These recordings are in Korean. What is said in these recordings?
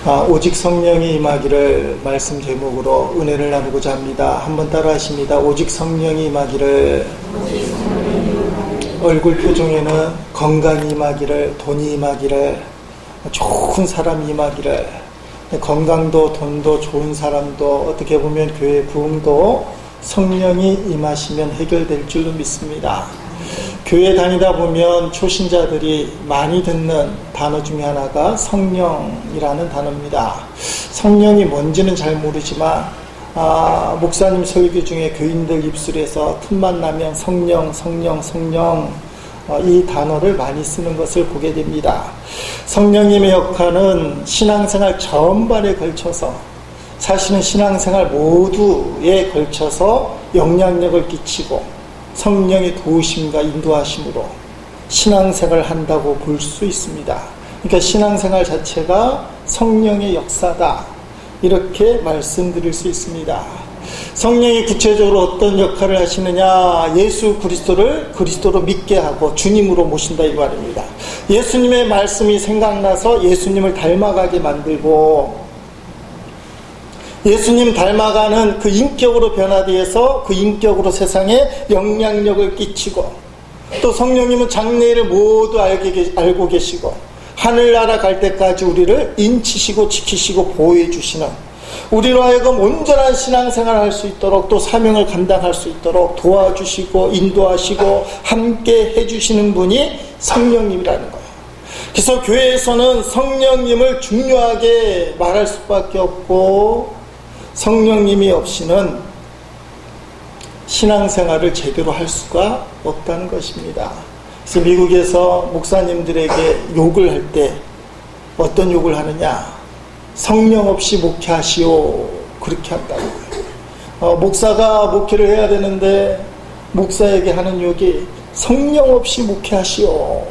오직 성령이 임하기를 말씀 제목으로 은혜를 나누고자 합니다. 한번 따라 하십니다. 오직 성령이 임하기를, 얼굴 표정에는 건강이 임하기를, 돈이 임하기를, 좋은 사람이 임하기를. 건강도 돈도 좋은 사람도 어떻게 보면 교회 부흥도 성령이 임하시면 해결될 줄로 믿습니다. 교회 다니다 보면 초신자들이 많이 듣는 단어 중에 하나가 성령이라는 단어입니다. 성령이 뭔지는 잘 모르지만 목사님 설교 중에 교인들 입술에서 틈만 나면 성령 이 단어를 많이 쓰는 것을 보게 됩니다. 성령님의 역할은 신앙생활 전반에 걸쳐서, 사실은 신앙생활 모두에 걸쳐서 영향력을 끼치고 성령의 도우심과 인도하심으로 신앙생활을 한다고 볼 수 있습니다. 그러니까 신앙생활 자체가 성령의 역사다, 이렇게 말씀드릴 수 있습니다. 성령이 구체적으로 어떤 역할을 하시느냐, 예수 그리스도를 그리스도로 믿게 하고 주님으로 모신다, 이 말입니다. 예수님의 말씀이 생각나서 예수님을 닮아가게 만들고, 예수님 닮아가는 그 인격으로 변화되어서 그 인격으로 세상에 영향력을 끼치고, 또 성령님은 장래를 모두 알고 계시고 하늘나라 갈 때까지 우리를 인치시고 지키시고 보호해 주시는, 우리로 하여금 온전한 신앙생활을 할 수 있도록, 또 사명을 감당할 수 있도록 도와주시고 인도하시고 함께 해주시는 분이 성령님이라는 거예요. 그래서 교회에서는 성령님을 중요하게 말할 수밖에 없고, 성령님이 없이는 신앙생활을 제대로 할 수가 없다는 것입니다. 그래서 미국에서 목사님들에게 욕을 할 때 어떤 욕을 하느냐, 성령 없이 목회하시오, 그렇게 한다고요. 목사가 목회를 해야 되는데 목사에게 하는 욕이 성령 없이 목회하시오,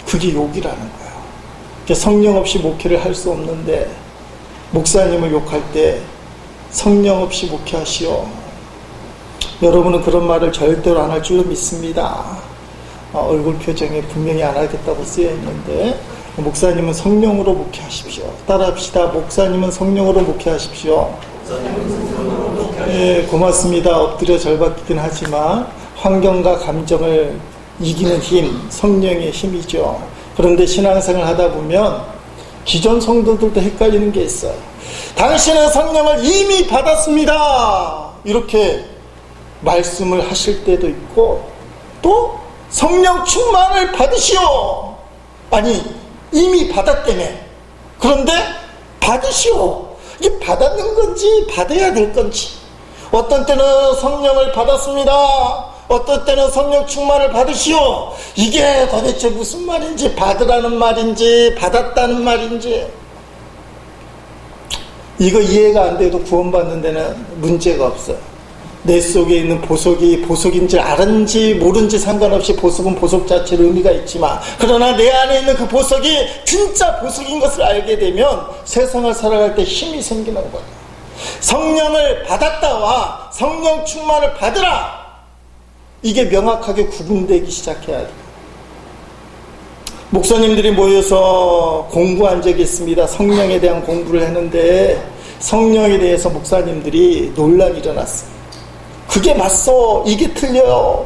그게 욕이라는 거예요. 그러니까 성령 없이 목회를 할 수 없는데 목사님을 욕할 때 성령 없이 목회하시오, 여러분은 그런 말을 절대로 안 할 줄로 믿습니다. 얼굴 표정에 분명히 안 하겠다고 쓰여 있는데, 목사님은 성령으로 목회하십시오. 따라합시다. 목사님은 성령으로 목회하십시오. 예, 고맙습니다. 엎드려 절받긴 하지만 환경과 감정을 이기는 힘, 성령의 힘이죠. 그런데 신앙생활을 하다 보면 기존 성도들도 헷갈리는 게 있어요. 당신은 성령을 이미 받았습니다, 이렇게 말씀을 하실 때도 있고, 또 성령 충만을 받으시오, 아니 이미 받았다며, 그런데 받으시오, 이게 받았는 건지 받아야 될 건지, 어떤 때는 성령을 받았습니다, 어떤 때는 성령 충만을 받으시오, 이게 도대체 무슨 말인지, 받으라는 말인지 받았다는 말인지, 이거 이해가 안 돼도 구원받는 데는 문제가 없어요. 내 속에 있는 보석이 보석인지 알은지 모른지 상관없이 보석은 보석 자체로 의미가 있지만, 그러나 내 안에 있는 그 보석이 진짜 보석인 것을 알게 되면 세상을 살아갈 때 힘이 생기는 거예요. 성령을 받았다와 성령 충만을 받으라, 이게 명확하게 구분되기 시작해야 돼요. 목사님들이 모여서 공부한 적이 있습니다. 성령에 대한 공부를 했는데 성령에 대해서 목사님들이 논란이 일어났어요. 그게 맞소, 이게 틀려요,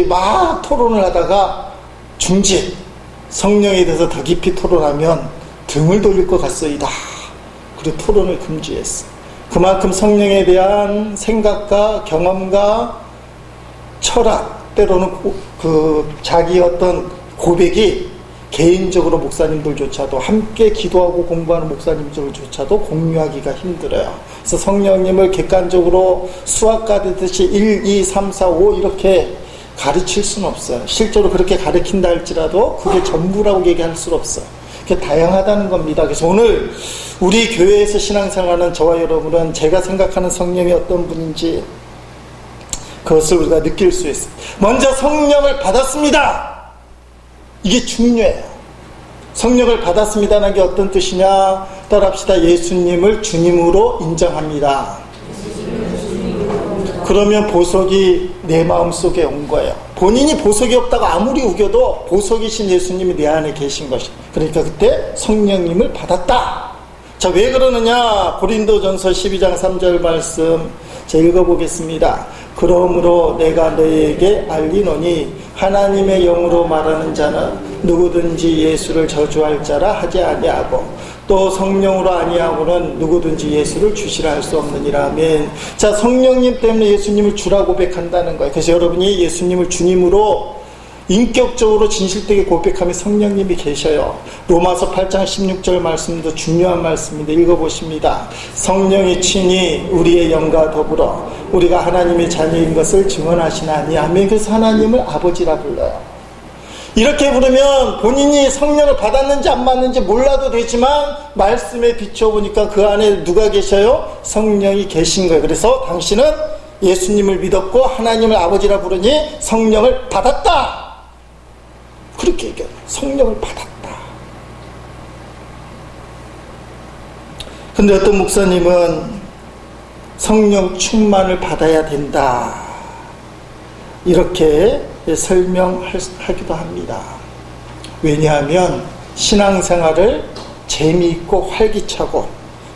막 토론을 하다가 중재, 성령에 대해서 더 깊이 토론하면 등을 돌릴 것 같소이다, 그리고 토론을 금지했어. 그만큼 성령에 대한 생각과 경험과 철학, 때로는 자기 어떤 고백이 개인적으로 목사님들조차도, 함께 기도하고 공부하는 목사님들조차도 공유하기가 힘들어요. 그래서 성령님을 객관적으로 수학과 되듯이 1, 2, 3, 4, 5 이렇게 가르칠 수는 없어요. 실제로 그렇게 가르친다 할지라도 그게 전부라고 얘기할 수는 없어요. 그게 다양하다는 겁니다. 그래서 오늘 우리 교회에서 신앙생활하는 저와 여러분은 제가 생각하는 성령이 어떤 분인지 그것을 우리가 느낄 수 있습니다. 먼저 성령을 받았습니다, 이게 중요해요. 성령을 받았습니다는 게 어떤 뜻이냐, 따라합시다. 예수님을 주님으로 인정합니다. 그러면 보석이 내 마음속에 온 거예요. 본인이 보석이 없다고 아무리 우겨도 보석이신 예수님이 내 안에 계신 것이. 그러니까 그때 성령님을 받았다. 자, 왜 그러느냐? 고린도전서 12장 3절 말씀 제가 읽어보겠습니다. 그러므로 내가 너희에게 알리노니 하나님의 영으로 말하는 자는 누구든지 예수를 저주할 자라 하지 아니하고 또 성령으로 아니하고는 누구든지 예수를 주시라 할 수 없느니라. 아멘. 자, 성령님 때문에 예수님을 주라 고백한다는 거예요. 그래서 여러분이 예수님을 주님으로 인격적으로 진실되게 고백하면 성령님이 계셔요. 로마서 8장 16절 말씀도 중요한 말씀인데 읽어보십니다. 성령이 친히 우리의 영과 더불어 우리가 하나님의 자녀인 것을 증언하시나니. 아멘. 그래서 하나님을 아버지라 불러요. 이렇게 부르면 본인이 성령을 받았는지 안 받는지 몰라도 되지만 말씀에 비춰보니까 그 안에 누가 계셔요? 성령이 계신 거예요. 그래서 당신은 예수님을 믿었고 하나님을 아버지라 부르니 성령을 받았다. 그렇게 얘기해요. 성령을 받았다. 근데 어떤 목사님은 성령 충만을 받아야 된다. 이렇게 설명하기도 합니다. 왜냐하면 신앙생활을 재미있고 활기차고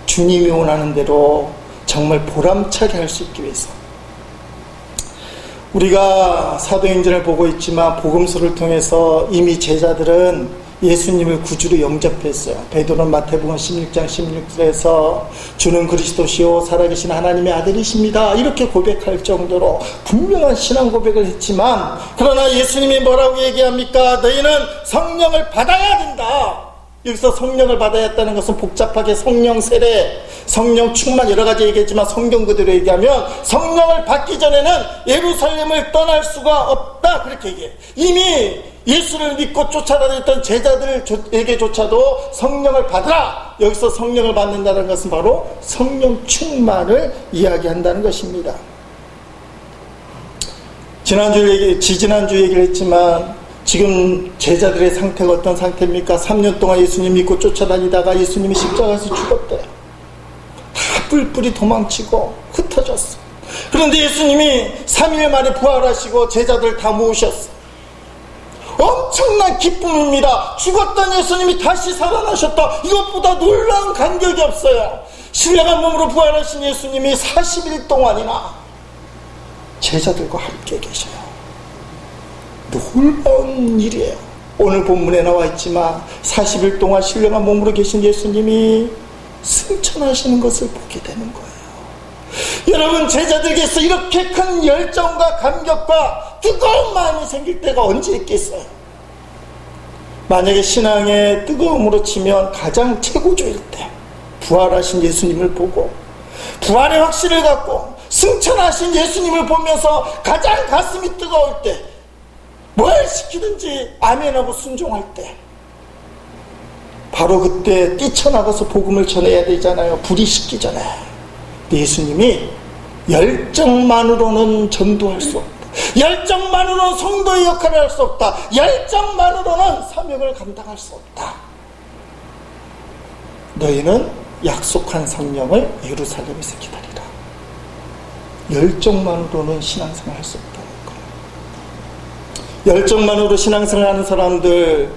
주님이 원하는 대로 정말 보람차게 할 수 있기 위해서 우리가 사도행전을 보고 있지만 복음서를 통해서 이미 제자들은 예수님을 구주로 영접했어요. 베드로는 마태복음 16장 16절에서 주는 그리스도시요 살아계신 하나님의 아들이십니다. 이렇게 고백할 정도로 분명한 신앙 고백을 했지만 그러나 예수님이 뭐라고 얘기합니까? 너희는 성령을 받아야 된다. 여기서 성령을 받아야 했다는 것은 복잡하게 성령 세례, 성령 충만 여러 가지 얘기했지만 성경 그대로 얘기하면 성령을 받기 전에는 예루살렘을 떠날 수가 없다. 그렇게 얘기해. 이미 예수를 믿고 쫓아다녔던 제자들에게조차도 성령을 받으라. 여기서 성령을 받는다는 것은 바로 성령 충만을 이야기한다는 것입니다. 지지난주 얘기를 했지만 지금 제자들의 상태가 어떤 상태입니까? 3년 동안 예수님 믿고 쫓아다니다가 예수님이 십자가에서 죽었대요. 다 뿔뿔이 도망치고 흩어졌어. 그런데 예수님이 3일 만에 부활하시고 제자들 다 모으셨어. 엄청난 기쁨입니다. 죽었던 예수님이 다시 살아나셨다. 이것보다 놀라운 감격이 없어요. 신령한 몸으로 부활하신 예수님이 40일 동안이나 제자들과 함께 계셔요. 놀라운 일이에요. 오늘 본문에 나와 있지만 40일 동안 신령한 몸으로 계신 예수님이 승천하시는 것을 보게 되는 거예요. 여러분, 제자들에게서 이렇게 큰 열정과 감격과 뜨거운 마음이 생길 때가 언제 있겠어요? 만약에 신앙의 뜨거움으로 치면 가장 최고조일 때 부활하신 예수님을 보고 부활의 확신을 갖고 승천하신 예수님을 보면서 가장 가슴이 뜨거울 때 뭘 시키든지 아멘하고 순종할 때 바로 그때 뛰쳐나가서 복음을 전해야 되잖아요. 불이 식기 전에. 예수님이 열정만으로는 전도할 수 없다. 열정만으로는 성도의 역할을 할 수 없다. 열정만으로는 사명을 감당할 수 없다. 너희는 약속한 성령을 예루살렘에서 기다리라. 열정만으로는 신앙생활 할 수 없다는 거예요. 열정만으로 신앙생활 하는 사람들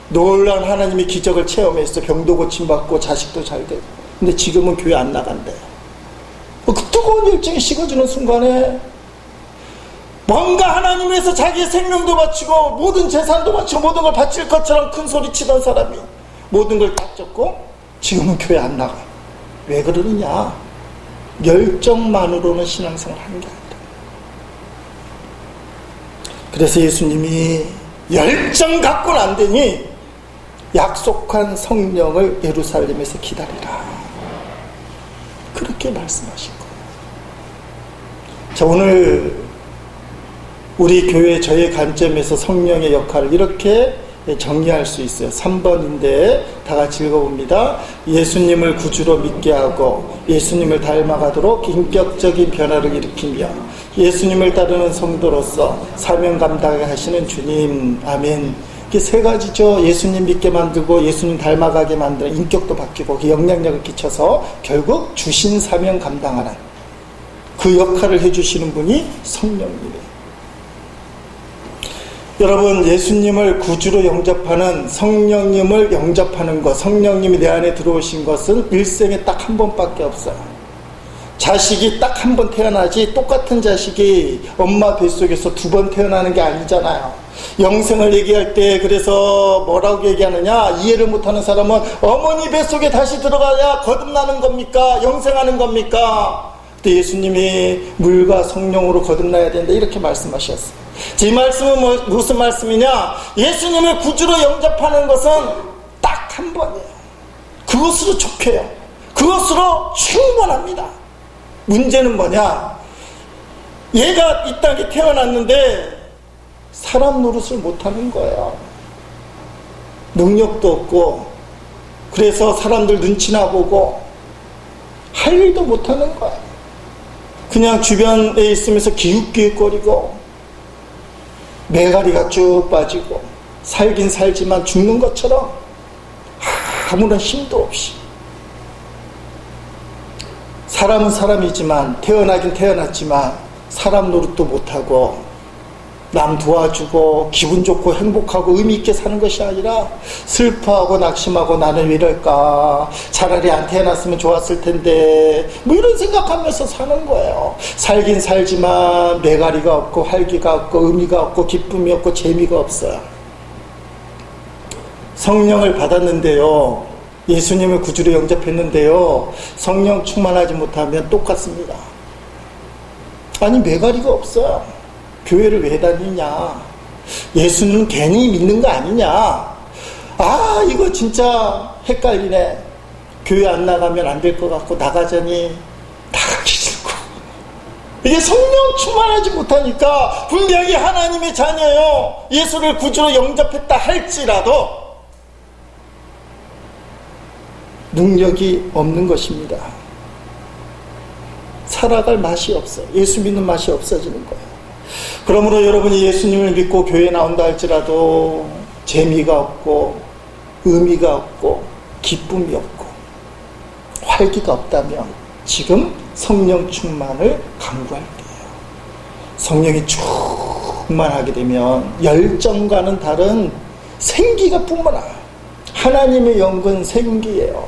놀라운 하나님의 기적을 체험했어. 병도 고침받고 자식도 잘 되고. 근데 지금은 교회 안 나간대요. 그 뜨거운 열정이 식어지는 순간에 뭔가 하나님을 위해서 자기의 생명도 바치고 모든 재산도 바치고 모든 걸 바칠 것처럼 큰 소리 치던 사람이 모든 걸 딱 졌고 지금은 교회 안 나가. 왜 그러느냐? 열정만으로는 신앙생활 하는 게 아니다. 그래서 예수님이 열정 갖고는 안 되니 약속한 성령을 예루살렘에서 기다리라. 그렇게 말씀하신 거예요. 자, 오늘 우리 교회 저의 관점에서 성령의 역할을 이렇게 정리할 수 있어요. 3번인데 다 같이 읽어봅니다. 예수님을 구주로 믿게 하고 예수님을 닮아가도록 인격적인 변화를 일으키며 예수님을 따르는 성도로서 사명 감당하게 하시는 주님. 아멘. 이게 세 가지죠. 예수님 믿게 만들고 예수님 닮아가게 만드는 인격도 바뀌고 그 영향력을 끼쳐서 결국 주신 사명 감당하는 그 역할을 해주시는 분이 성령님이에요. 여러분, 예수님을 구주로 영접하는, 성령님을 영접하는 것, 성령님이 내 안에 들어오신 것은 일생에 딱 한 번밖에 없어요. 자식이 딱 한 번 태어나지, 똑같은 자식이 엄마 뱃속에서 두 번 태어나는 게 아니잖아요. 영생을 얘기할 때 그래서 뭐라고 얘기하느냐, 이해를 못하는 사람은 어머니 뱃속에 다시 들어가야 거듭나는 겁니까? 영생하는 겁니까? 그때 예수님이 물과 성령으로 거듭나야 된다, 이렇게 말씀하셨어요. 이 말씀은 무슨 말씀이냐? 예수님을 구주로 영접하는 것은 딱 한 번이에요. 그것으로 족해요. 그것으로 충분합니다. 문제는 뭐냐? 얘가 이 땅에 태어났는데 사람 노릇을 못하는 거예요. 능력도 없고, 그래서 사람들 눈치나 보고 할 일도 못하는 거예요. 그냥 주변에 있으면서 기웃기웃거리고 매가리가 쭉 빠지고 살긴 살지만 죽는 것처럼 아무런 힘도 없이. 사람은 사람이지만, 태어나긴 태어났지만 사람 노릇도 못하고 남 도와주고 기분 좋고 행복하고 의미 있게 사는 것이 아니라 슬퍼하고 낙심하고 나는 왜 이럴까, 차라리 안 태어났으면 좋았을 텐데, 뭐 이런 생각하면서 사는 거예요. 살긴 살지만 매가리가 없고 활기가 없고 의미가 없고 기쁨이 없고 재미가 없어요. 성령을 받았는데요, 예수님을 구주로 영접했는데요, 성령 충만하지 못하면 똑같습니다. 아니, 매가리가 없어요. 교회를 왜 다니냐, 예수는 괜히 믿는 거 아니냐, 아 이거 진짜 헷갈리네, 교회 안 나가면 안 될 것 같고 나가자니 나가기 싫고. 이게 성령 충만하지 못하니까 분명히 하나님의 자녀요, 예수를 구주로 영접했다 할지라도 능력이 없는 것입니다. 살아갈 맛이 없어요. 예수 믿는 맛이 없어지는 거예요. 그러므로 여러분이 예수님을 믿고 교회에 나온다 할지라도 재미가 없고 의미가 없고 기쁨이 없고 활기가 없다면 지금 성령 충만을 강구할 때예요. 성령이 충만하게 되면 열정과는 다른 생기가 뿜어나요. 하나님의 영은 생기예요.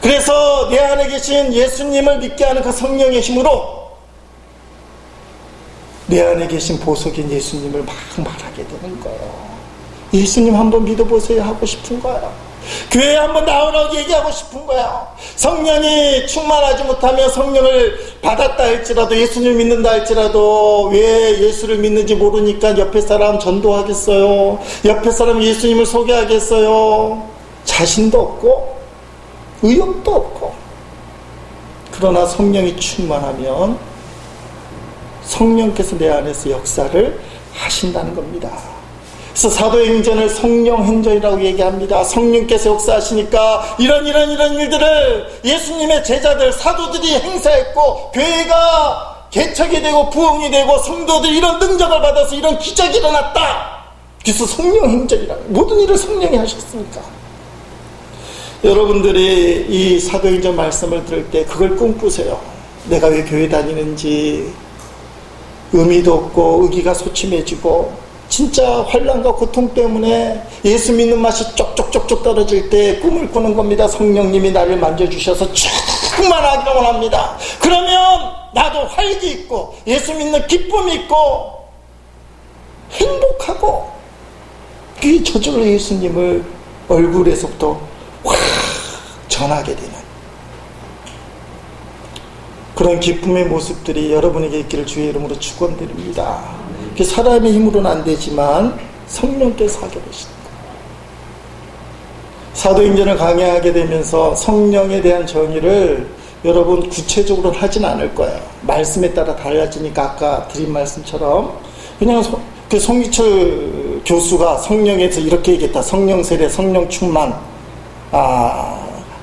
그래서 내 안에 계신 예수님을 믿게 하는 그 성령의 힘으로 내 안에 계신 보석인 예수님을 막 말하게 되는 거예요. 예수님 한번 믿어보세요 하고 싶은 거예요. 교회에 한번 나오라고 얘기하고 싶은 거예요. 성령이 충만하지 못하면, 성령을 받았다 할지라도, 예수님을 믿는다 할지라도 왜 예수를 믿는지 모르니까 옆에 사람 전도하겠어요? 옆에 사람 예수님을 소개하겠어요? 자신도 없고 의욕도 없고. 그러나 성령이 충만하면 성령께서 내 안에서 역사를 하신다는 겁니다. 그래서 사도행전을 성령행전이라고 얘기합니다. 성령께서 역사하시니까 이런 일들을 예수님의 제자들, 사도들이 행사했고, 교회가 개척이 되고 부흥이 되고 성도들이 이런 능력을 받아서 이런 기적이 일어났다. 그래서 성령행전이라고, 모든 일을 성령이 하셨으니까. 여러분들이 이 사도행전 말씀을 들을 때 그걸 꿈꾸세요. 내가 왜 교회 다니는지, 의미도 없고 의기가 소침해지고 진짜 환난과 고통 때문에 예수 믿는 맛이 쪽쪽쪽쪽 떨어질 때 꿈을 꾸는 겁니다. 성령님이 나를 만져주셔서 충만하기를 원합니다. 그러면 나도 활기 있고 예수 믿는 기쁨이 있고 행복하고, 이 저절로 예수님을 얼굴에서부터 확 전하게 되는 그런 기쁨의 모습들이 여러분에게 있기를 주의 이름으로 축원드립니다. 사람의 힘으로는 안 되지만 성령께서 하게 되십니다. 사도행전을 강의하게 되면서 성령에 대한 정의를 여러분 구체적으로 하진 않을 거예요. 말씀에 따라 달라지니까 아까 드린 말씀처럼 그냥 그 송기철 교수가 성령에서 이렇게 얘기했다. 성령 세례, 성령 충만,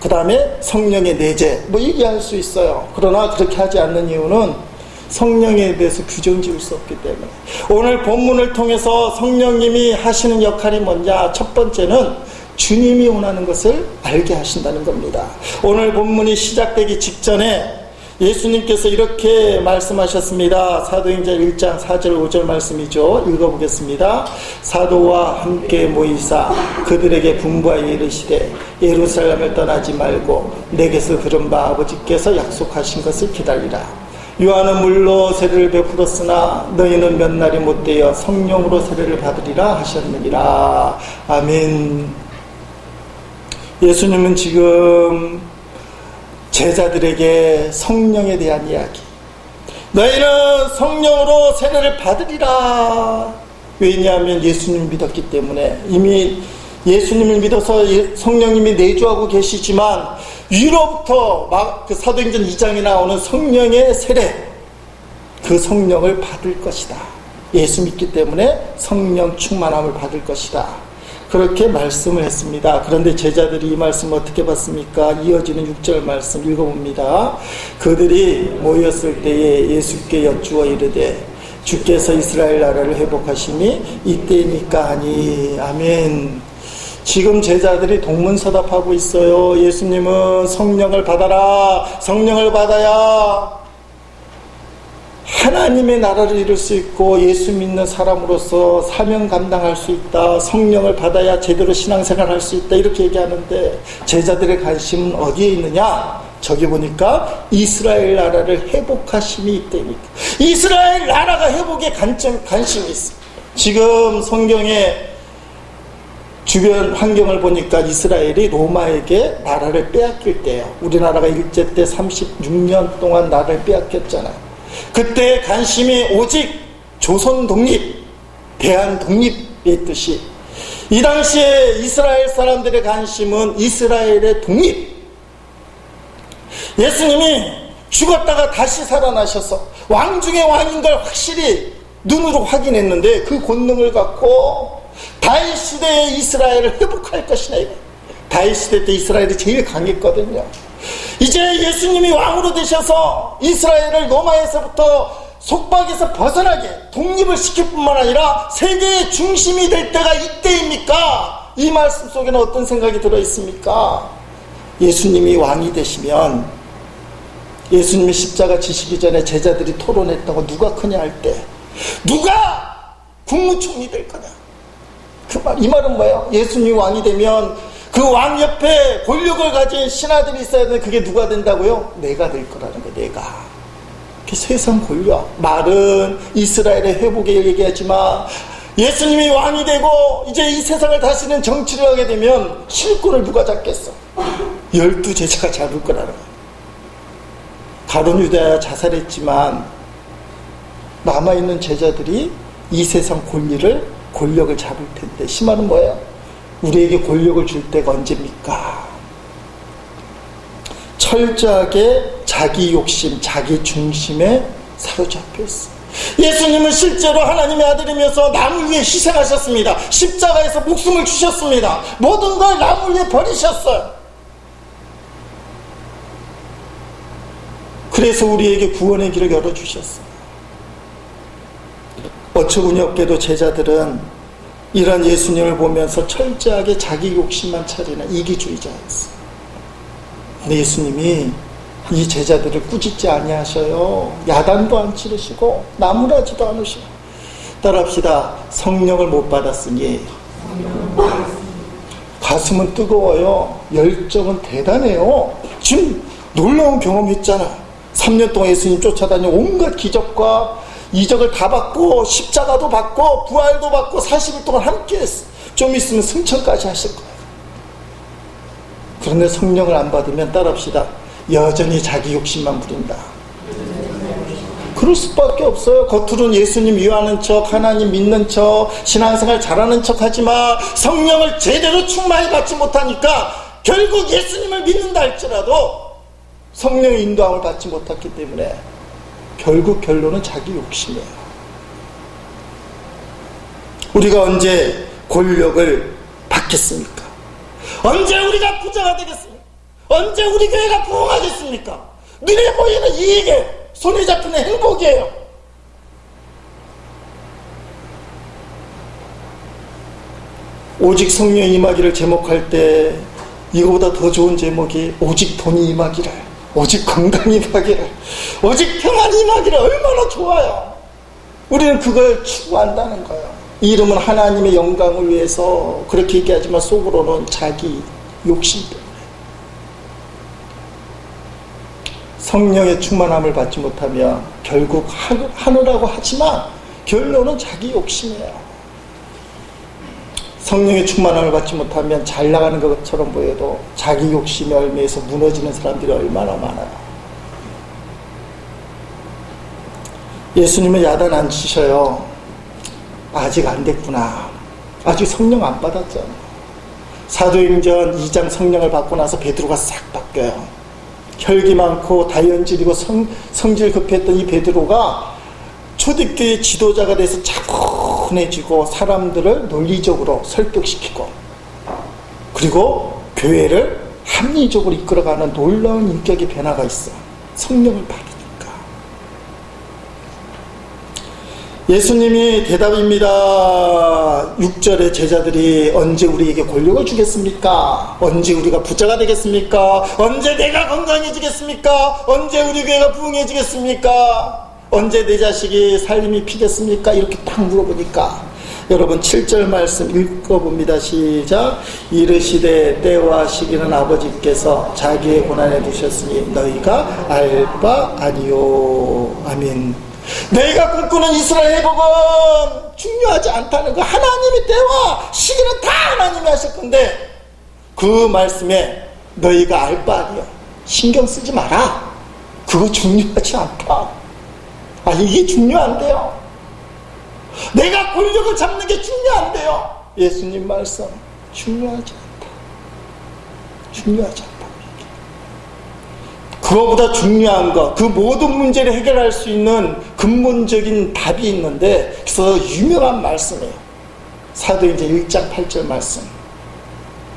그 다음에 성령의 내재, 뭐 얘기할 수 있어요. 그러나 그렇게 하지 않는 이유는 성령에 대해서 규정 지을 수 없기 때문에. 오늘 본문을 통해서 성령님이 하시는 역할이 뭐냐? 첫 번째는 주님이 원하는 것을 알게 하신다는 겁니다. 오늘 본문이 시작되기 직전에 예수님께서 이렇게 말씀하셨습니다. 사도행전 1장 4절 5절 말씀이죠. 읽어보겠습니다. 사도와 함께 모이사 그들에게 분부하여 이르시되 예루살렘을 떠나지 말고 내게서 들은 바 아버지께서 약속하신 것을 기다리라. 요한은 물로 세례를 베풀었으나 너희는 몇 날이 못되어 성령으로 세례를 받으리라 하셨느니라. 아멘. 예수님은 지금 제자들에게 성령에 대한 이야기, 너희는 성령으로 세례를 받으리라. 왜냐하면 예수님을 믿었기 때문에, 이미 예수님을 믿어서 성령님이 내주하고 계시지만 위로부터 그 사도행전 2장에 나오는 성령의 세례, 그 성령을 받을 것이다. 예수 믿기 때문에 성령 충만함을 받을 것이다. 그렇게 말씀을 했습니다. 그런데 제자들이 이 말씀을 어떻게 받습니까? 이어지는 6절 말씀 읽어봅니다. 그들이 모였을 때에 예수께 여쭈어 이르되 주께서 이스라엘 나라를 회복하심이 이때입니까 하니. 아멘. 지금 제자들이 동문서답하고 있어요. 예수님은 성령을 받아라, 성령을 받아야 하나님의 나라를 이룰 수 있고 예수 믿는 사람으로서 사명 감당할 수 있다. 성령을 받아야 제대로 신앙생활 할 수 있다. 이렇게 얘기하는데 제자들의 관심은 어디에 있느냐? 저기 보니까 이스라엘 나라를 회복하심이 이때입니까? 이스라엘 나라가 회복에 관심이 있어. 지금 성경의 주변 환경을 보니까 이스라엘이 로마에게 나라를 빼앗길 때예요. 우리나라가 일제 때 36년 동안 나라를 빼앗겼잖아요. 그때 관심이 오직 조선 독립, 대한 독립의 뜻이, 이 당시에 이스라엘 사람들의 관심은 이스라엘의 독립. 예수님이 죽었다가 다시 살아나셔서 왕 중의 왕인 걸 확실히 눈으로 확인했는데 그 권능을 갖고 다윗 시대의 이스라엘을 회복할 것이냐. 다윗 시대 때 이스라엘이 제일 강했거든요. 이제 예수님이 왕으로 되셔서 이스라엘을 로마에서부터 속박에서 벗어나게 독립을 시킬 뿐만 아니라 세계의 중심이 될 때가 이때입니까? 이 말씀 속에는 어떤 생각이 들어있습니까? 예수님이 왕이 되시면, 예수님이 십자가 지시기 전에 제자들이 토론했던 거 누가 크냐 할 때 누가 국무총리 될 거냐, 그 말, 이 말은 뭐예요? 예수님이 왕이 되면 그 왕 옆에 권력을 가진 신하들이 있어야 되는데 그게 누가 된다고요? 내가 될 거라는 거예요. 내가. 세상 권력, 말은 이스라엘의 회복에 얘기하지만 예수님이 왕이 되고 이제 이 세상을 다스리는 정치를 하게 되면 실권을 누가 잡겠어? 12제자가 잡을 거라는 거예요. 가룟 유다 자살했지만 남아있는 제자들이 이 세상 권력을 잡을 텐데, 심화는 뭐예요? 우리에게 권력을 줄 때가 언제입니까? 철저하게 자기 욕심, 자기 중심에 사로잡혀 있어. 예수님은 실제로 하나님의 아들이면서 남을 위해 희생하셨습니다. 십자가에서 목숨을 주셨습니다. 모든 걸 남을 위해 버리셨어요. 그래서 우리에게 구원의 길을 열어주셨어요. 어처구니 없게도 제자들은 이런 예수님을 보면서 철저하게 자기 욕심만 차리는 이기주의자였어요. 근데 예수님이 이 제자들을 꾸짖지 아니하셔요. 야단도 안 치르시고 나무라지도 않으시고. 따라합시다. 성령을 못 받았으니 가슴은 뜨거워요. 열정은 대단해요. 지금 놀라운 경험했잖아. 3년 동안 예수님 쫓아다니며 온갖 기적과 이적을 다 받고 십자가도 받고 부활도 받고 40일 동안 함께 했어. 좀 있으면 승천까지 하실 거예요. 그런데 성령을 안 받으면 따라합시다. 여전히 자기 욕심만 부린다. 그럴 수밖에 없어요. 겉으로는 예수님 미워하는 척, 하나님 믿는 척, 신앙생활 잘하는 척 하지만 성령을 제대로 충만히 받지 못하니까 결국 예수님을 믿는다 할지라도 성령의 인도함을 받지 못했기 때문에 결국 결론은 자기 욕심이에요. 우리가 언제 권력을 받겠습니까? 언제 우리가 부자가 되겠습니까? 언제 우리 교회가 부흥하겠습니까? 눈에 보이는 이익에 손에 잡히는 행복이에요. 오직 성령이 임하기를 제목할 때 이거보다 더 좋은 제목이 오직 돈이 임하기를. 오직 건강이 임하기를, 오직 평안이 임하기를 얼마나 좋아요. 우리는 그걸 추구한다는 거예요. 이름은 하나님의 영광을 위해서 그렇게 얘기하지만 속으로는 자기 욕심 때문에. 성령의 충만함을 받지 못하면 결국 하느라고 하지만 결론은 자기 욕심이에요. 성령의 충만함을 받지 못하면 잘 나가는 것처럼 보여도 자기 욕심에 얽매여서 무너지는 사람들이 얼마나 많아요. 예수님은 야단 안 치셔요. 아직 안 됐구나. 아직 성령 안 받았잖아. 사도행전 2장 성령을 받고 나서 베드로가 싹 바뀌어요. 혈기 많고 다연질이고 성질 급했던 이 베드로가 초대교회 지도자가 돼서 차분해지고 사람들을 논리적으로 설득시키고 그리고 교회를 합리적으로 이끌어가는 놀라운 인격의 변화가 있어. 성령을 받으니까. 예수님이 대답입니다. 6절에 제자들이 언제 우리에게 권력을 주겠습니까? 언제 우리가 부자가 되겠습니까? 언제 내가 건강해지겠습니까? 언제 우리 교회가 부흥해지겠습니까? 언제 내 자식이 살림이 피겠습니까? 이렇게 딱 물어보니까 여러분 7절 말씀 읽어봅니다. 시작. 이르시되 때와 시기는 아버지께서 자기의 고난에 두셨으니 너희가 알 바 아니요. 아멘. 너희가 꿈꾸는 이스라엘 회복은 중요하지 않다는 거. 하나님의 때와 시기는 다 하나님이 하실 건데 그 말씀에 너희가 알 바 아니요. 신경 쓰지 마라. 그거 중요하지 않다. 아, 이게 중요한데요. 내가 권력을 잡는 게 중요한데요. 예수님 말씀 중요하지 않다. 중요하지 않다. 그거보다 중요한 거, 그 모든 문제를 해결할 수 있는 근본적인 답이 있는데 그래서 유명한 말씀이에요. 사도행전 1장 8절 말씀.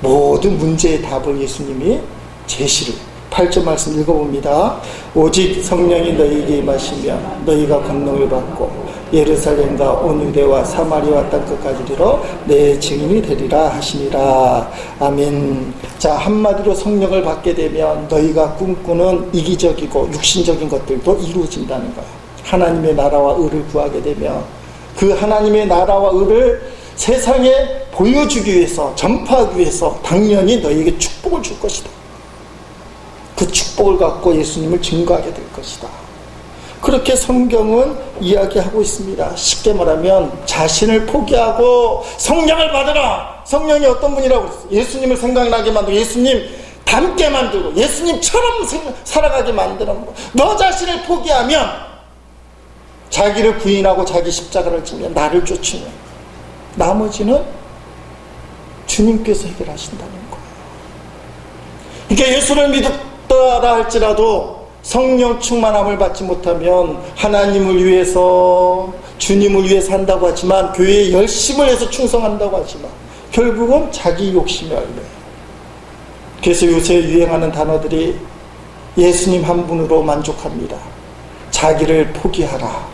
모든 문제의 답을 예수님이 제시를 8절 말씀 읽어봅니다. 오직 성령이 너희에게 임하시면 너희가 권능을 받고 예루살렘과 온 유대와 사마리아 땅끝까지 이르러 내 증인이 되리라 하시니라. 아멘. 자, 한마디로 성령을 받게 되면 너희가 꿈꾸는 이기적이고 육신적인 것들도 이루어진다는 거예요. 하나님의 나라와 의를 구하게 되면 그 하나님의 나라와 의를 세상에 보여주기 위해서, 전파하기 위해서 당연히 너희에게 축복을 줄 것이다. 그 축복을 갖고 예수님을 증거하게 될 것이다. 그렇게 성경은 이야기하고 있습니다. 쉽게 말하면 자신을 포기하고 성령을 받으라. 성령이 어떤 분이라고 그랬어요? 예수님을 생각나게 만들고 예수님 닮게 만들고 예수님처럼 살아가게 만드는 거. 너 자신을 포기하면 자기를 부인하고 자기 십자가를 지면 나를 쫓으면 나머지는 주님께서 해결하신다는 거예요. 그러니까 예수를 믿었다 할지라도 성령 충만함을 받지 못하면 하나님을 위해서 주님을 위해서 한다고 하지만 교회에 열심을 해서 충성한다고 하지만 결국은 자기 욕심이 얽매여요. 그래서 요새 유행하는 단어들이 예수님 한 분으로 만족합니다. 자기를 포기하라.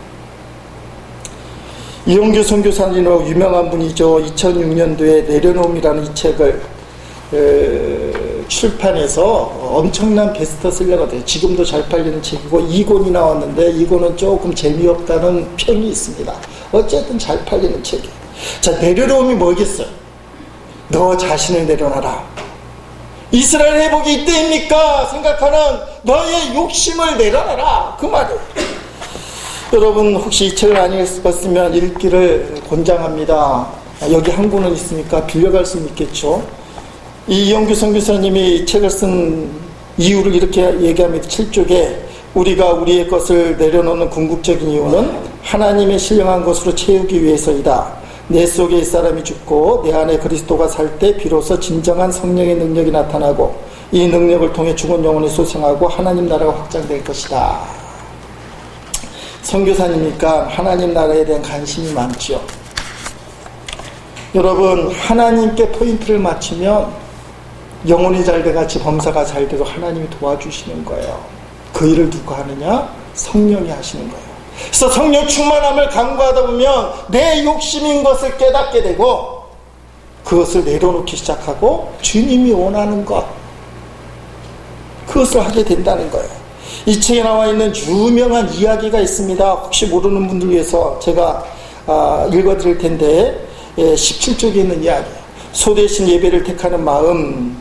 이용규 선교사님으로 유명한 분이죠. 2006년도에 내려놓음이라는 이 책을 출판해서 엄청난 베스트셀러가 돼요. 지금도 잘 팔리는 책이고 2권이 나왔는데 2권은 조금 재미없다는 평이 있습니다. 어쨌든 잘 팔리는 책이에요. 자, 내려놓음이 뭐겠어요? 너 자신을 내려놔라. 이스라엘 회복이 이때입니까? 생각하는 너의 욕심을 내려놔라. 그 말이에요. 여러분 혹시 이 책을 안 읽었으면 읽기를 권장합니다. 여기 한 권은 있으니까 빌려갈 수는 있겠죠. 이용규 선교사님이 책을 쓴 이유를 이렇게 얘기합니다. 7쪽에 우리가 우리의 것을 내려놓는 궁극적인 이유는 하나님의 신령한 것으로 채우기 위해서이다. 내 속에 이 사람이 죽고 내 안에 그리스도가 살 때 비로소 진정한 성령의 능력이 나타나고 이 능력을 통해 죽은 영혼이 소생하고 하나님 나라가 확장될 것이다. 선교사님이니까 하나님 나라에 대한 관심이 많죠. 여러분 하나님께 포인트를 맞추면 영혼이 잘 돼같이 범사가 잘 되고 하나님이 도와주시는 거예요. 그 일을 누가 하느냐? 성령이 하시는 거예요. 그래서 성령 충만함을 간구하다 보면 내 욕심인 것을 깨닫게 되고 그것을 내려놓기 시작하고 주님이 원하는 것, 그 그것을 하게 된다는 거예요. 이 책에 나와 있는 유명한 이야기가 있습니다. 혹시 모르는 분들 위해서 제가 읽어드릴 텐데 17쪽에 있는 이야기예요. 소대신 예배를 택하는 마음.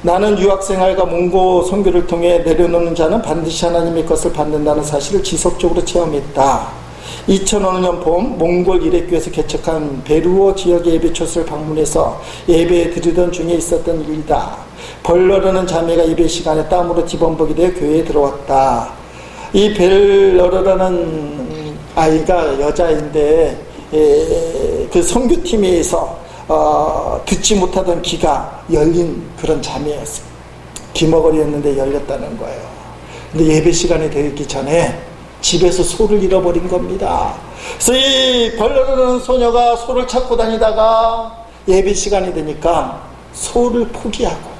나는 유학생활과 몽고 선교를 통해 내려놓는 자는 반드시 하나님의 것을 받는다는 사실을 지속적으로 체험했다. 2005년 봄 몽골 이레교에서 개척한 베루어 지역의 예배초소를 방문해서 예배 드리던 중에 있었던 일이다. 벌러르는 자매가 예배 시간에 땀으로 뒤범벅이 되어 교회에 들어왔다. 이 벨러르라는 아이가 여자인데 그 선교팀에서 듣지 못하던 귀가 열린 그런 자매였어요. 귀머거리였는데 열렸다는 거예요. 근데 예배 시간이 되기 전에 집에서 소를 잃어버린 겁니다. 그래서 이 벌러르는 소녀가 소를 찾고 다니다가 예배 시간이 되니까 소를 포기하고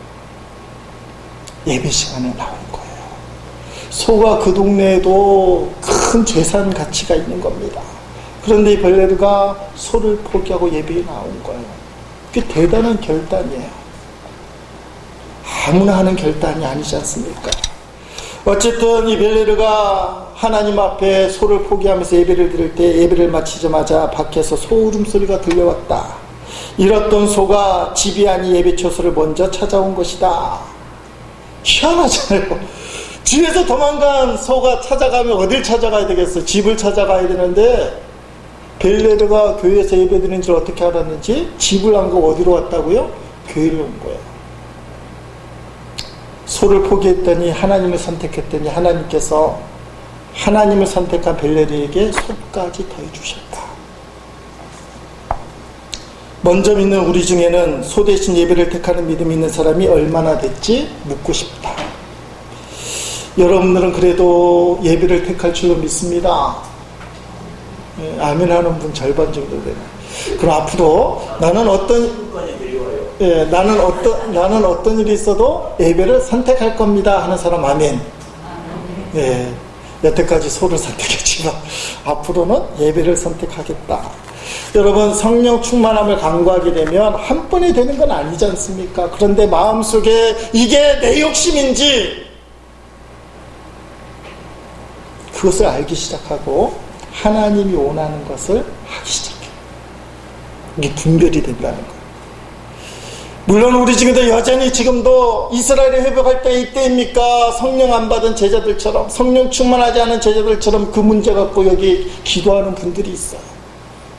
예배 시간에 나온 거예요. 소가 그 동네에도 큰 재산 가치가 있는 겁니다. 그런데 이 벌레르가 소를 포기하고 예배에 나온 거예요. 그게 대단한 결단이에요. 아무나 하는 결단이 아니지 않습니까? 어쨌든 이 벨레르가 하나님 앞에 소를 포기하면서 예배를 드릴 때 예배를 마치자마자 밖에서 소 울음소리가 들려왔다. 잃었던 소가 집이 아닌 예배초소를 먼저 찾아온 것이다. 희한하잖아요. 집에서 도망간 소가 찾아가면 어딜 찾아가야 되겠어? 집을 찾아가야 되는데 벨레르가 교회에서 예배드리는 줄 어떻게 알았는지 집을 안 가고 어디로 왔다고요? 교회를 온 거예요. 소를 포기했더니 하나님을 선택했더니 하나님께서 하나님을 선택한 벨레르에게 소까지 더해주셨다. 먼저 믿는 우리 중에는 소 대신 예배를 택하는 믿음이 있는 사람이 얼마나 됐지? 묻고 싶다. 여러분들은 그래도 예배를 택할 줄로 믿습니다. 아멘 하는 분 절반 정도 되네. 그럼 앞으로 나는 어떤 일이 있어도 예배를 선택할 겁니다 하는 사람 아멘. 예, 여태까지 소를 선택했지만 앞으로는 예배를 선택하겠다. 여러분, 성령 충만함을 간구하게 되면 한 번에 되는 건 아니지 않습니까? 그런데 마음속에 이게 내 욕심인지 그것을 알기 시작하고 하나님이 원하는 것을 하기 시작해요. 이게 분별이 된다는 거예요. 물론 우리 중에도 여전히 지금도 이스라엘을 회복할 때 이때입니까? 성령 안 받은 제자들처럼, 성령 충만하지 않은 제자들처럼 그 문제 갖고 여기 기도하는 분들이 있어요.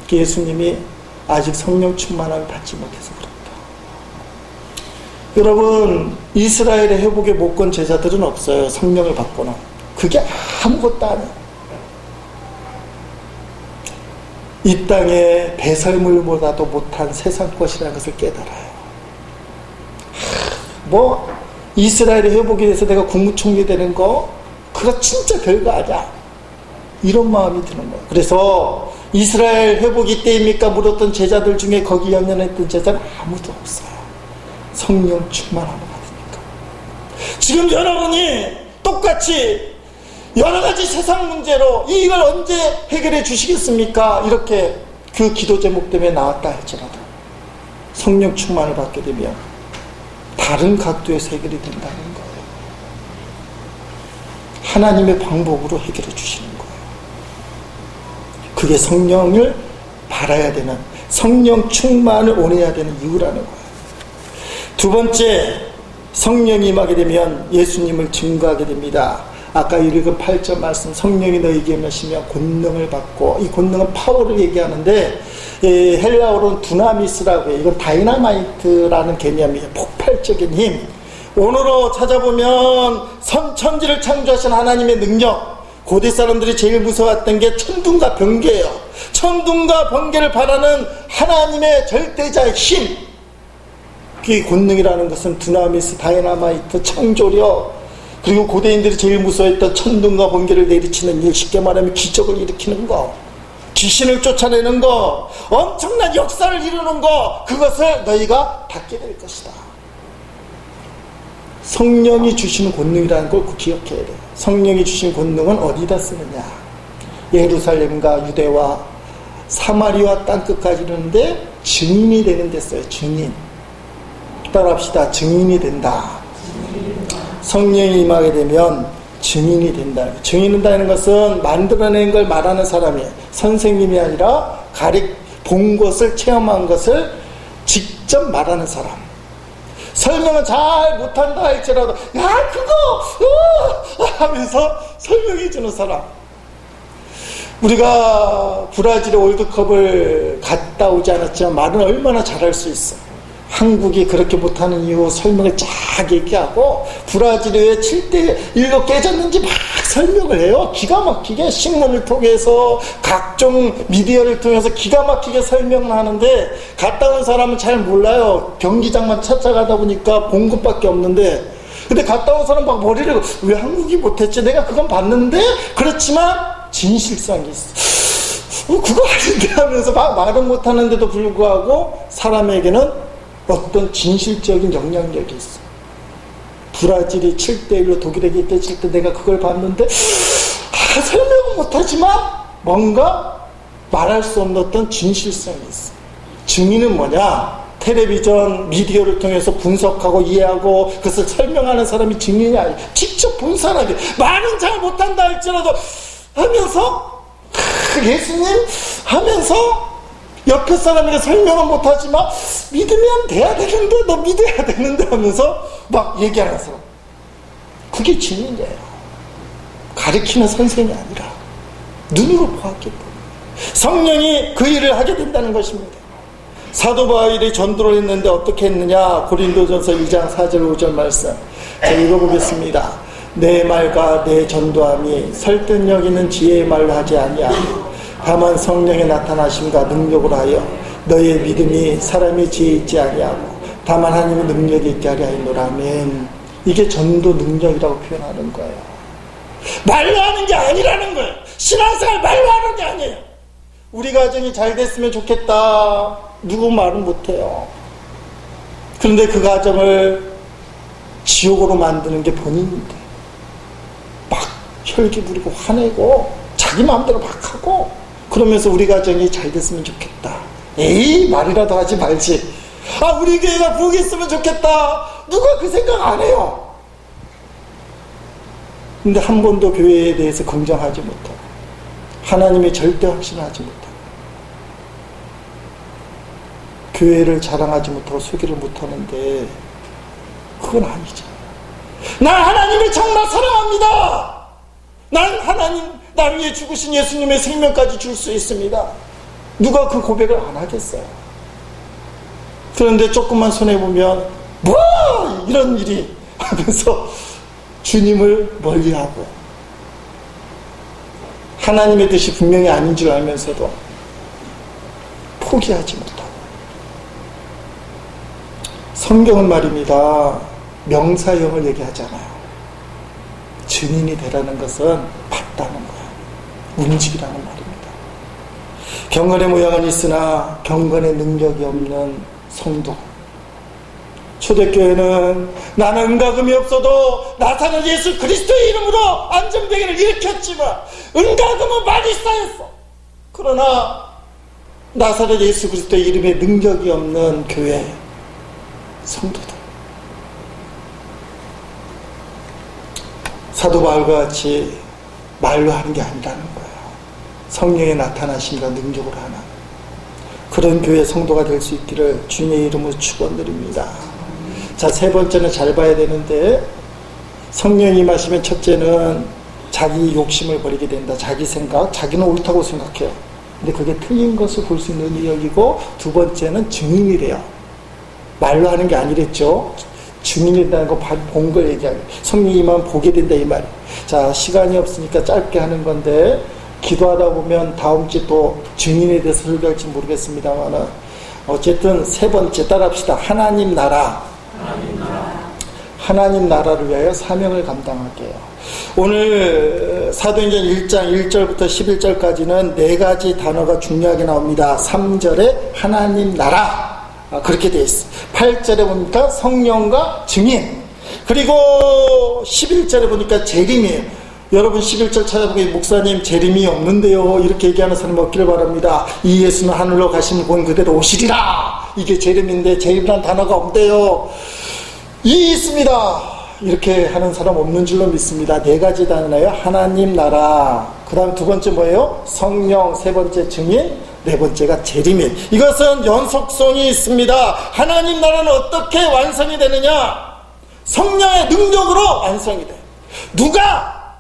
예수님이 아직 성령 충만함을 받지 못해서 그렇다. 여러분, 이스라엘의 회복의 목권 제자들은 없어요. 성령을 받거나. 그게 아무것도 아니에요. 이 땅에 배설물보다도 못한 세상 것이라는 것을 깨달아요. 이스라엘의 회복에 대해서 내가 국무총리 되는 거 그거 진짜 별거 아니야. 이런 마음이 드는 거예요. 그래서 이스라엘 회복이 이때입니까? 물었던 제자들 중에 거기 연연했던 제자는 아무도 없어요. 성령 충만함을 받으니까. 지금 여러분이 똑같이 여러 가지 세상 문제로 이걸 언제 해결해 주시겠습니까? 이렇게 그 기도 제목 때문에 나왔다 할지라도 성령 충만을 받게 되면 다른 각도에서 해결이 된다는 거예요. 하나님의 방법으로 해결해 주시는 거예요. 그게 성령을 바라야 되는, 성령 충만을 원해야 되는 이유라는 거예요. 두 번째, 성령이 임하게 되면 예수님을 증거하게 됩니다. 아까 읽은 8절 말씀, 성령이 너희에게 임하시면 권능을 받고, 이 권능은 파워를 얘기하는데 헬라어로는 두나미스라고 해요. 이건 다이나마이트라는 개념이에요. 폭발적인 힘. 오늘로 찾아보면 천지를 창조하신 하나님의 능력, 고대 사람들이 제일 무서웠던 게 천둥과 번개예요. 천둥과 번개를 바라는 하나님의 절대자의 힘. 그 권능이라는 것은 두나미스, 다이나마이트, 창조력, 그리고 고대인들이 제일 무서워했던 천둥과 번개를 내리치는 일, 쉽게 말하면 기적을 일으키는 거, 귀신을 쫓아내는 거, 엄청난 역사를 이루는 거, 그것을 너희가 받게 될 것이다. 성령이 주시는 권능이라는 걸 꼭 기억해야 돼요. 성령이 주신 권능은 어디다 쓰느냐? 예루살렘과 유대와 사마리아 땅끝까지 이르는데 증인이 되는 데 써요. 증인. 따라합시다. 증인이 된다. 성령이 임하게 되면 증인이 된다. 증인한다는 것은 만들어낸 걸 말하는 사람이에요. 선생님이 아니라 본 것을 체험한 것을 직접 말하는 사람. 설명은 잘 못한다 할지라도 야 그거 하면서 설명해주는 사람. 우리가 브라질의 월드컵을 갔다 오지 않았지만 말은 얼마나 잘할 수 있어. 한국이 그렇게 못하는 이유 설명을 쫙 얘기하고 브라질이 왜 7대1로 깨졌는지 막 설명을 해요. 기가 막히게 신문을 통해서 각종 미디어를 통해서 기가 막히게 설명을 하는데 갔다 온 사람은 잘 몰라요. 경기장만 찾아가다 보니까 본 것밖에 없는데 근데 갔다 온 사람 막 머리를 왜 한국이 못했지? 내가 그건 봤는데 그렇지만 진실성이 있어. 그거 아닌데 하면서 막 말은 못하는데도 불구하고 사람에게는 어떤 진실적인 영향력이 있어. 브라질이 7대1로 독일에게 깨질 때 내가 그걸 봤는데 설명은 못하지만 뭔가 말할 수 없는 어떤 진실성이 있어. 증인은 뭐냐? 텔레비전 미디어를 통해서 분석하고 이해하고 그것을 설명하는 사람이 증인이 아니야. 직접 본 사람이 말은 잘 못한다 할지라도 하면서 예수님 하면서 옆에 사람에게 설명은 못하지만 믿으면 돼야 되는데 너 믿어야 되는데 하면서 막 얘기하는 사람. 그게 증인이에요. 가르치는 선생이 아니라 눈으로 보았기 때문에 성령이 그 일을 하게 된다는 것입니다. 사도 바울이 전도를 했는데 어떻게 했느냐? 고린도전서 2장 4절 5절 말씀 제가 읽어보겠습니다. 내 말과 내 전도함이 설득력 있는 지혜의 말로 하지 아니하고 다만 성령의 나타나심과 능력으로 하여 너의 믿음이 사람의 지혜 있지 아니하고 다만 하나님의 능력이 있게 하려 하노라. 아멘. 이게 전도 능력이라고 표현하는 거예요. 말로 하는 게 아니라는 거예요. 신앙생활 말로 하는 게 아니에요. 우리 가정이 잘 됐으면 좋겠다. 누구 말은 못해요. 그런데 그 가정을 지옥으로 만드는 게 본인인데 막 혈기 부리고 화내고 자기 마음대로 막 하고 그러면서 우리 가정이 잘 됐으면 좋겠다. 에이 말이라도 하지 말지. 우리 교회가 부흥 했으면 좋겠다. 누가 그 생각 안 해요. 근데 한 번도 교회에 대해서 긍정하지 못하고 하나님의 절대 확신하지 못하고 교회를 자랑하지 못하고 소개를 못하는데 그건 아니잖아요. 난 하나님을 정말 사랑합니다. 난 하나님 나를 위해 죽으신 예수님의 생명까지 줄 수 있습니다. 누가 그 고백을 안 하겠어요. 그런데 조금만 손해보면 뭐 이런 일이 하면서 주님을 멀리하고 하나님의 뜻이 분명히 아닌 줄 알면서도 포기하지 못하고 성경은 말입니다. 명사형을 얘기하잖아요. 증인이 되라는 것은 봤다는 거예요. 움직이라는 말입니다. 경건의 모양은 있으나 경건의 능력이 없는 성도. 초대교회는 나는 은가금이 없어도 나사렛 예수 그리스도의 이름으로 안전병을 일으켰지만 은가금은 많이 쌓였어. 그러나 나사렛 예수 그리스도의 이름에 능력이 없는 교회 성도들. 사도 바울과 같이 말로 하는 게 아니라는 거예요. 성령의 나타나심과 능력으로 하는 그런 교회 성도가 될 수 있기를 주님의 이름으로 축원드립니다. 자, 세 번째는 잘 봐야 되는데 성령이 임하시면 첫째는 자기 욕심을 버리게 된다. 자기 생각, 자기는 옳다고 생각해요. 근데 그게 틀린 것을 볼 수 있는 능력이고 두 번째는 증인이 돼요. 말로 하는 게 아니랬죠. 증인이 된다는 거 본 걸 얘기하는 성령이 임하면 보게 된다 이 말이에요. 자, 시간이 없으니까 짧게 하는 건데 기도하다 보면 다음 주에 또 증인에 대해서 설교할지 모르겠습니다만은 어쨌든 세 번째 따라합시다. 하나님 나라. 하나님 나라를 위하여 사명을 감당할게요. 오늘 사도행전 1장 1절부터 11절까지는 네 가지 단어가 중요하게 나옵니다. 3절에 하나님 나라 그렇게 되어 있어요. 8절에 보니까 성령과 증인, 그리고 11절에 보니까 재림이에요. 여러분 11절 찾아보면 목사님 재림이 없는데요 이렇게 얘기하는 사람이 없기를 바랍니다. 이 예수는 하늘로 가시면 본 그대로 오시리라. 이게 재림인데 재림이라는 단어가 없대요. 이 있습니다. 이렇게 하는 사람 없는 줄로 믿습니다. 네 가지 단어예요. 하나님 나라, 그 다음 두 번째 뭐예요? 성령, 세 번째 증인, 네 번째가 재림일. 이것은 연속성이 있습니다. 하나님 나라는 어떻게 완성이 되느냐? 성령의 능력으로 완성이 돼요. 누가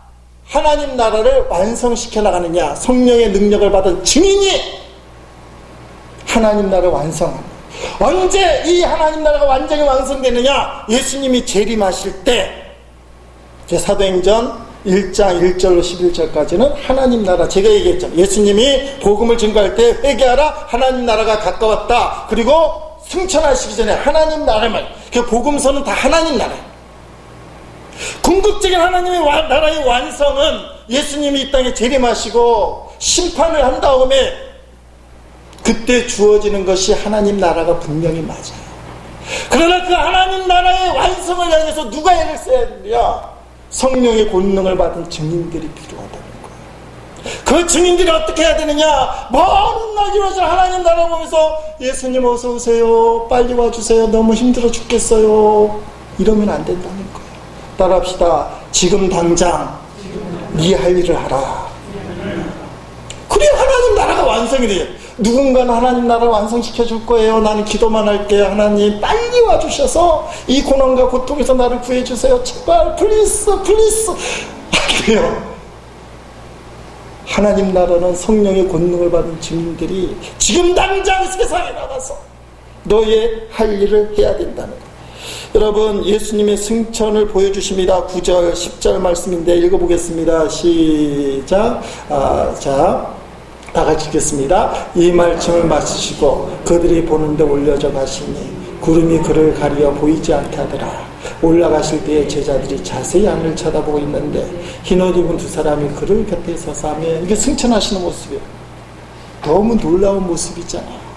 하나님 나라를 완성시켜 나가느냐? 성령의 능력을 받은 증인이 하나님 나라를 완성합니다. 언제 이 하나님 나라가 완전히 완성되느냐? 예수님이 재림하실 때, 사도행전 1장 1절로 11절까지는 하나님 나라, 제가 얘기했죠. 예수님이 복음을 증거할 때 회개하라, 하나님 나라가 가까웠다. 그리고 승천하시기 전에 하나님 나라만, 그 복음서는 다 하나님 나라예요. 궁극적인 하나님의 나라의 완성은 예수님이 이 땅에 재림하시고 심판을 한 다음에 그때 주어지는 것이 하나님 나라가 분명히 맞아요. 그러나 그 하나님 나라의 완성을 향해서 누가 애를 써야 되냐? 성령의 권능을 받은 증인들이 필요하다는 거예요. 그 증인들이 어떻게 해야 되느냐? 먼 날 이루어질 하나님 나라 보면서 예수님 어서 오세요, 빨리 와주세요, 너무 힘들어 죽겠어요, 이러면 안 된다는 거예요. 따라합시다. 지금 당장 네 할 일을 하라. 그래야 하나님 나라가 완성이 돼요. 누군가는 하나님 나라를 완성시켜 줄 거예요. 나는 기도만 할게요. 하나님 빨리 와주셔서 이 고난과 고통에서 나를 구해주세요. 제발 플리스. 그래요. 하나님 나라는 성령의 권능을 받은 증인들이 지금 당장 세상에 나가서 너의 할 일을 해야 된다는 거예요. 여러분, 예수님의 승천을 보여주십니다. 9절 10절 말씀인데 읽어보겠습니다. 시작. 다 같이 읽겠습니다. 이 말씀을 마치시고 그들이 보는데 올려져 가시니 구름이 그를 가리어 보이지 않게 하더라. 올라가실 때에 제자들이 자세히 하늘을 쳐다보고 있는데 흰옷 입은 두 사람이 그를 곁에 서서 하며, 이게 승천하시는 모습이에요. 너무 놀라운 모습이잖아요.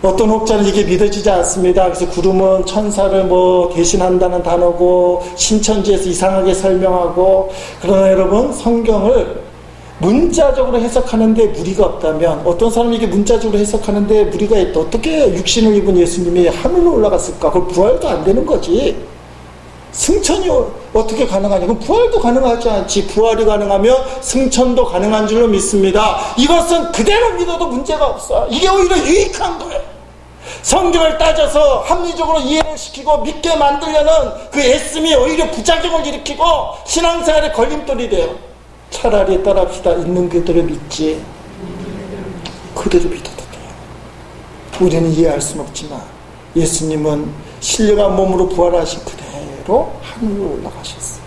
어떤 혹자는 이게 믿어지지 않습니다. 그래서 구름은 천사를 대신한다는 단어고 신천지에서 이상하게 설명하고, 그러나 여러분, 성경을 문자적으로 해석하는데 무리가 없다면, 어떤 사람이 이게 문자적으로 해석하는데 무리가 있다. 어떻게 육신을 입은 예수님이 하늘로 올라갔을까? 그걸 부활도 안 되는 거지. 승천이 어떻게 가능하냐? 그럼 부활도 가능하지 않지. 부활이 가능하며 승천도 가능한 줄로 믿습니다. 이것은 그대로 믿어도 문제가 없어. 이게 오히려 유익한 거예요. 성경을 따져서 합리적으로 이해를 시키고 믿게 만들려는 그 애씀이 오히려 부작용을 일으키고 신앙생활에 걸림돌이 돼요. 차라리 따라합시다. 있는 그대로 믿지. 그대로 믿어도 돼요. 우리는 이해할 수는 없지만 예수님은 신령한 몸으로 부활하신 그대로 하늘로 올라가셨어요.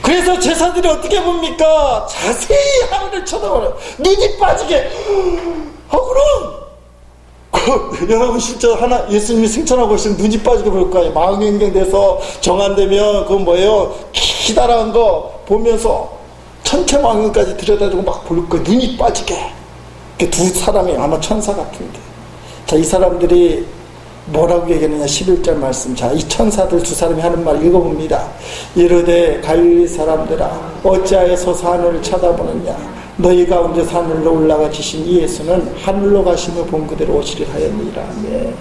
그래서 제사들이 어떻게 봅니까? 자세히 하늘을 쳐다보아요. 눈이 빠지게. 그럼 여러분 실제 예수님이 승천하고 있으면 눈이 빠지게 볼 거예요. 망원경돼서 정안되면 그건 뭐예요? 기다란 거 보면서 천체망원까지 들여다주고 막 볼 거예요. 눈이 빠지게. 두 사람이 아마 천사 같은데. 자, 이 사람들이 뭐라고 얘기하느냐? 11절 말씀. 자, 이 천사들 두 사람이 하는 말 읽어봅니다. 이르되 갈릴리 사람들아, 어찌하여 서서 하늘을 쳐다보느냐? 너희 가운데서 하늘로 올라가 지신 이 예수는 하늘로 가심을 본 그대로 오시리 하였느니라. 네.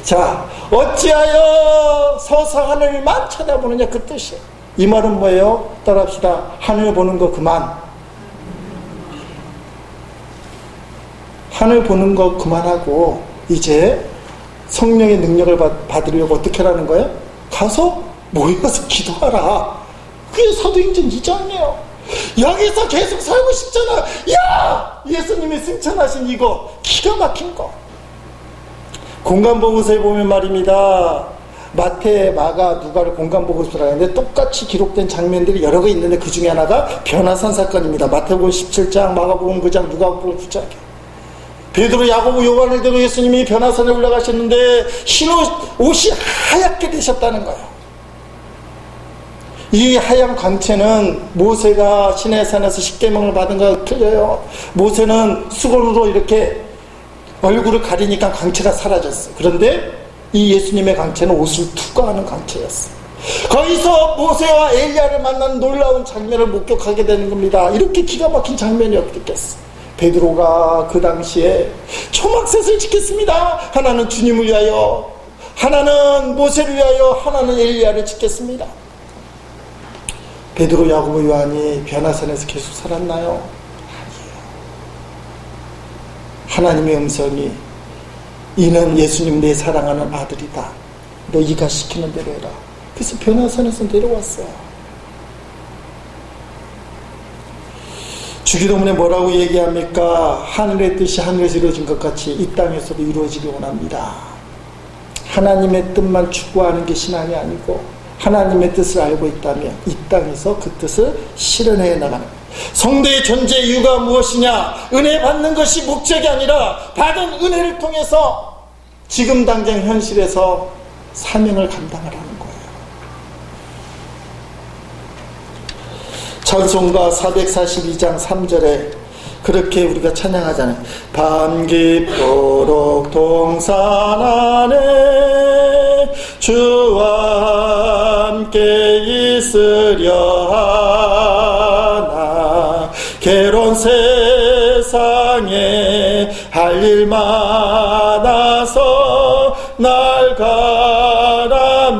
자, 어찌하여 서서 하늘만 쳐다보느냐, 그 뜻이에요. 이 말은 뭐예요? 따라합시다. 하늘 보는 거 그만. 하늘 보는 거 그만하고 이제 성령의 능력을 받으려고 어떻게 하라는 거예요? 가서 모여서 기도하라. 그게 사도행전 2장이에요. 여기서 계속 살고 싶잖아. 야! 예수님이 승천하신 이거 기가 막힌 거. 공간보고서에 보면 말입니다. 마태, 마가, 누가를 공간보고서라 하는데 똑같이 기록된 장면들이 여러 개 있는데 그 중에 하나가 변화산 사건입니다. 마태복음 17장, 마가복음 9장, 누가복음 9장. 베드로, 야고보, 요한을 들어 예수님이 변화산에 올라가셨는데 흰 옷이 하얗게 되셨다는 거예요. 이 하얀 광채는 모세가 시내산에서 십계명을 받은 것과 틀려요. 모세는 수건으로 이렇게 얼굴을 가리니까 광채가 사라졌어요. 그런데 이 예수님의 광채는 옷을 투과하는 광채였어요. 거기서 모세와 엘리야를 만난 놀라운 장면을 목격하게 되는 겁니다. 이렇게 기가 막힌 장면이 없겠어. 베드로가 그 당시에 초막셋을 지켰습니다. 하나는 주님을 위하여, 하나는 모세를 위하여, 하나는 엘리야를 짓겠습니다. 베드로, 야고보, 요한이 변화산에서 계속 살았나요? 아니에요. 하나님의 음성이, 이는 예수님 내 사랑하는 아들이다. 너희가 시키는 대로 해라. 그래서 변화산에서 내려왔어요. 주기도문에 뭐라고 얘기합니까? 하늘의 뜻이 하늘에서 이루어진 것 같이 이 땅에서도 이루어지기 원합니다. 하나님의 뜻만 추구하는 게 신앙이 아니고, 하나님의 뜻을 알고 있다면 이 땅에서 그 뜻을 실현해 나가는 거예요. 성도의 존재 이유가 무엇이냐? 은혜 받는 것이 목적이 아니라 받은 은혜를 통해서 지금 당장 현실에서 사명을 감당하라는 거예요. 찬송가 442장 3절에 그렇게 우리가 찬양하잖아요. 밤 깊도록 동산 안에 주와 함께 있으려 하나, 괴로운 세상에 할 일 많아서 날 가라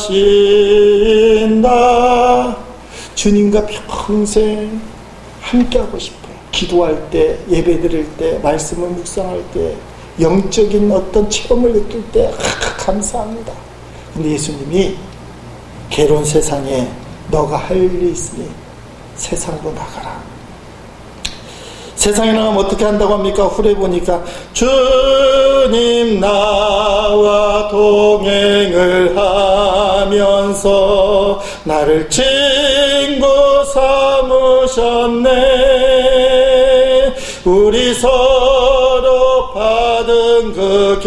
명하신다. 주님과 평생 함께하고 싶어요. 기도할 때, 예배 드릴 때, 말씀을 묵상할 때, 영적인 어떤 체험을 느낄 때 감사합니다. 근데 예수님이 괴로운 세상에 너가 할 일이 있으니 세상으로 나가라. 세상에 나가면 어떻게 한다고 합니까? 후래 보니까 주님 나와 동행을 하면서 나를 친구 삼으셨네. 우리 서로 받은 그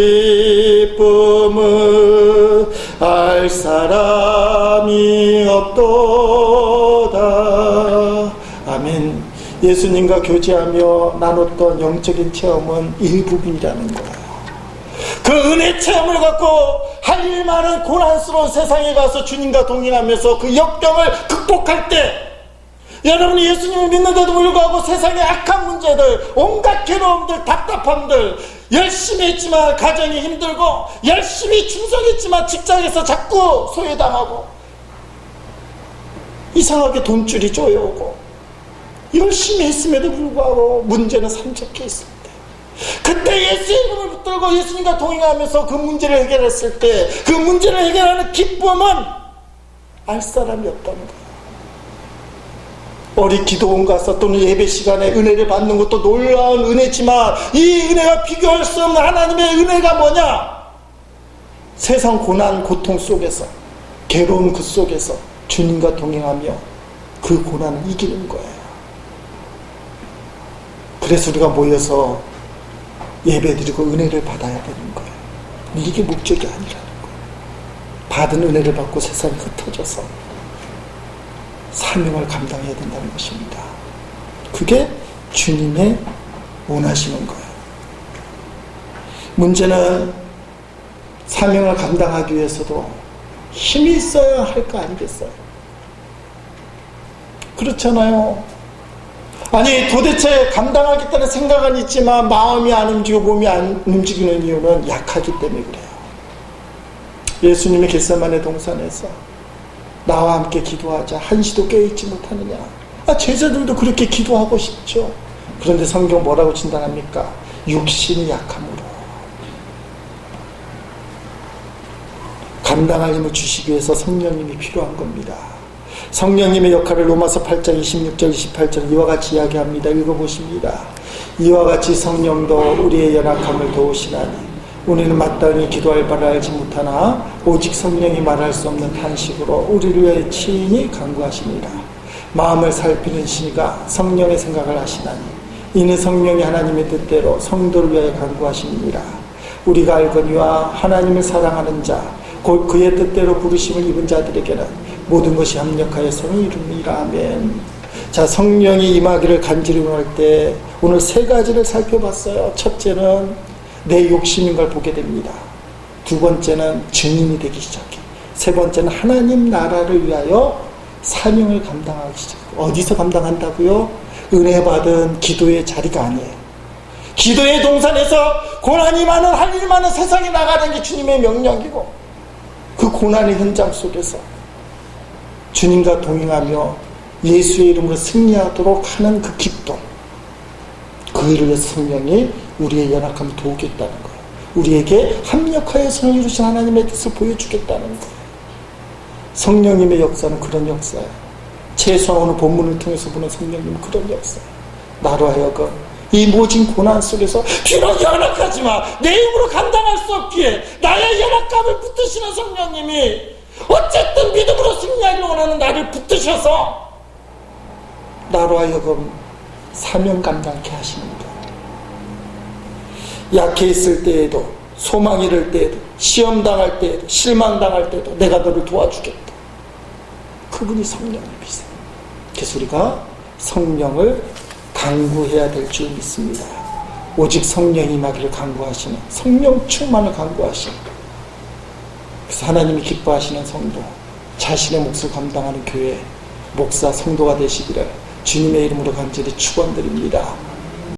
기쁨을 알 사람이 없도다. 아멘. 예수님과 교제하며 나눴던 영적인 체험은 일부분이라는 거예요. 그 은혜 체험을 갖고 할 일 많은 고난스러운 세상에 가서 주님과 동행하면서 그 역경을 극복할 때, 여러분이 예수님을 믿는데도 불구하고 세상의 악한 문제들, 온갖 괴로움들, 답답함들, 열심히 했지만 가정이 힘들고, 열심히 충성했지만 직장에서 자꾸 소외당하고, 이상하게 돈줄이 쪼여오고, 열심히 했음에도 불구하고 문제는 산적해 있습니다. 그때 예수의 이름을 붙들고 예수님과 동행하면서 그 문제를 해결했을 때, 그 문제를 해결하는 기쁨은 알 사람이 없다는 거예요. 어리 기도원 가서 또는 예배 시간에 은혜를 받는 것도 놀라운 은혜지만, 이 은혜가 비교할 수 없는 하나님의 은혜가 뭐냐? 세상 고난 고통 속에서, 괴로운 그 속에서 주님과 동행하며 그 고난을 이기는 거예요. 그래서 우리가 모여서 예배드리고 은혜를 받아야 되는 거예요. 이게 목적이 아니라는 거예요. 받은 은혜를 받고 세상에 흩어져서 사명을 감당해야 된다는 것입니다. 그게 주님의 원하시는 거예요. 문제는 사명을 감당하기 위해서도 힘이 있어야 할 거 아니겠어요? 그렇잖아요. 아니, 도대체 감당하겠다는 생각은 있지만 마음이 안 움직이고 몸이 안 움직이는 이유는 약하기 때문에 그래요. 예수님의 겟세마네 동산에서 나와 함께 기도하자, 한시도 깨있지 못하느냐. 제자들도 그렇게 기도하고 싶죠. 그런데 성경 뭐라고 진단합니까? 육신이 약함으로. 감당할 힘을 주시기 위해서 성령님이 필요한 겁니다. 성령님의 역할을 로마서 8장 26절 28절 이와 같이 이야기합니다. 읽어보십니다. 이와 같이 성령도 우리의 연약함을 도우시나니 우리는 마땅히 기도할 바를 알지 못하나 오직 성령이 말할 수 없는 탄식으로 우리를 위해 친히 간구하시니라. 마음을 살피는 신이가 성령의 생각을 하시나니 이는 성령이 하나님의 뜻대로 성도를 위하여 간구하시니라. 우리가 알거니와 하나님을 사랑하는 자 곧 그의 뜻대로 부르심을 입은 자들에게는 모든 것이 합력하여 선을 이룹니다. 아멘. 자, 성령이 임하기를 간절히 원할 때 오늘 세 가지를 살펴봤어요. 첫째는 내 욕심인 걸 보게 됩니다. 두 번째는 증인이 되기 시작해. 세 번째는 하나님 나라를 위하여 사명을 감당하기 시작해요. 어디서 감당한다고요? 은혜 받은 기도의 자리가 아니에요. 기도의 동산에서 고난이 많은, 할 일 많은 세상에 나가는 게 주님의 명령이고, 그 고난의 현장 속에서 주님과 동행하며 예수의 이름으로 승리하도록 하는 그 기쁨, 그 일을 위해서 성령이 우리의 연약함을 도우겠다는 거예요. 우리에게 합력하여 선을 이루신 하나님의 뜻을 보여주겠다는 거예요. 성령님의 역사는 그런 역사예요. 최소한 오늘 본문을 통해서 보는 성령님은 그런 역사예요. 나로 하여금 이 모진 고난 속에서 비록 연약하지만 내 힘으로 감당할 수 없기에 나의 연약감을 붙드시는 성령님이 어쨌든 믿음으로 승리하기를 원하는 나를 붙드셔서 나로 하여금 사명 감당케 하시는 거예요. 약해 있을 때에도, 소망 잃을 때에도, 시험 당할 때에도, 실망 당할 때에도 내가 너를 도와주겠다. 그분이 성령님이세요. 그래서 우리가 성령을 간구해야 될 줄 믿습니다. 오직 성령이 임하기를 간구하시는, 성령 충만을 간구하시는, 그래서 하나님이 기뻐하시는 성도, 자신의 몫을 감당하는 교회, 목사, 성도가 되시기를 주님의 이름으로 간절히 축원드립니다.